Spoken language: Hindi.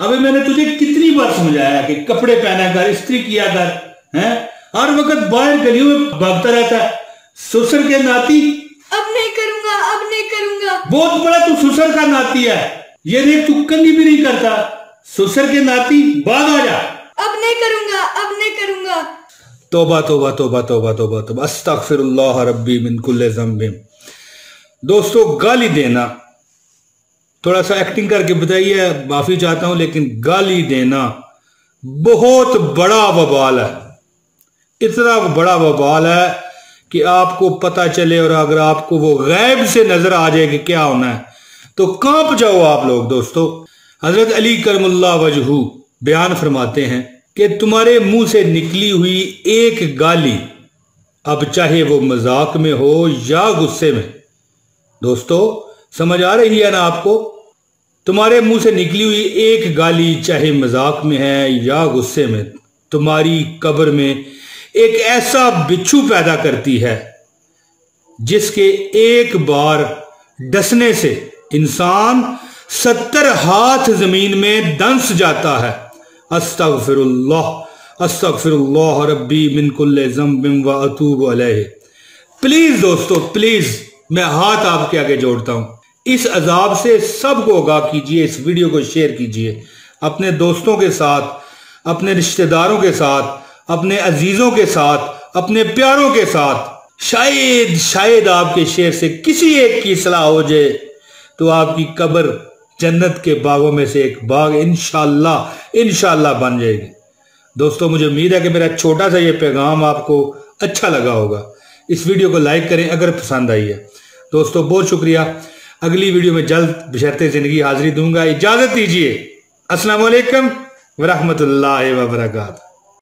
अबे मैंने तुझे कितनी बार समझाया कि कपड़े पहना कर, इस्त्री किया कर, हैं? हर वक्त बाहर गलियों में भागता रहता है। ससुर के नाती। अब नहीं करूंगा, अब नहीं करूंगा। बहुत बड़ा तू ससुर का नाती है। ये देख तू कंघी भी नहीं करता। ससुर के नाती, बाग आ जा। अब नहीं करूंगा, अब नहीं करूंगा। तौबा तौबा तौबा तौबा तौबा तौबा, अस्तगफिरुल्लाह रब्बी मिन कुल्लि ज़ंबिन। दोस्तों, गाली देना, थोड़ा सा एक्टिंग करके बताइए, माफी चाहता हूं, लेकिन गाली देना बहुत बड़ा वबाल है। इतना बड़ा वबाल है कि आपको पता चले और अगर आपको वो गैब से नजर आ जाए कि क्या होना है तो कांप जाओ आप लोग। दोस्तों, हजरत अली करमुल्लाह वजहू बयान फरमाते हैं कि तुम्हारे मुंह से निकली हुई एक गाली, अब चाहे वो मजाक में हो या गुस्से में, दोस्तों समझ आ रही है ना आपको? तुम्हारे मुंह से निकली हुई एक गाली, चाहे मजाक में है या गुस्से में, तुम्हारी कब्र में एक ऐसा बिच्छू पैदा करती है जिसके एक बार डसने से इंसान 70 हाथ जमीन में दंस जाता है। अस्तगफिरुल्लाह, अस्तगफिरुल्लाह रब्बी मिन कुल्लि ज़ंबिन व अतूबु अलैहि। प्लीज दोस्तों, प्लीज मैं हाथ आपके आगे जोड़ता हूं, इस अजाब से सबको आगाह कीजिए। इस वीडियो को शेयर कीजिए अपने दोस्तों के साथ, अपने रिश्तेदारों के साथ, अपने अजीजों के साथ, अपने प्यारों के साथ। शायद आपके शेयर से किसी एक की सलाह हो जाए तो आपकी कब्र जन्नत के बागों में से एक बाग इंशाल्लाह बन जाएगी। दोस्तों, मुझे उम्मीद है कि मेरा छोटा सा ये पैगाम आपको अच्छा लगा होगा। इस वीडियो को लाइक करें अगर पसंद आई है। दोस्तों, बहुत शुक्रिया। अगली वीडियो में जल्द बशर्ते जिंदगी हाजिरी दूंगा। इजाजत दीजिए। अस्सलाम वालेकुम व रहमतुल्लाहि व बरकातहू।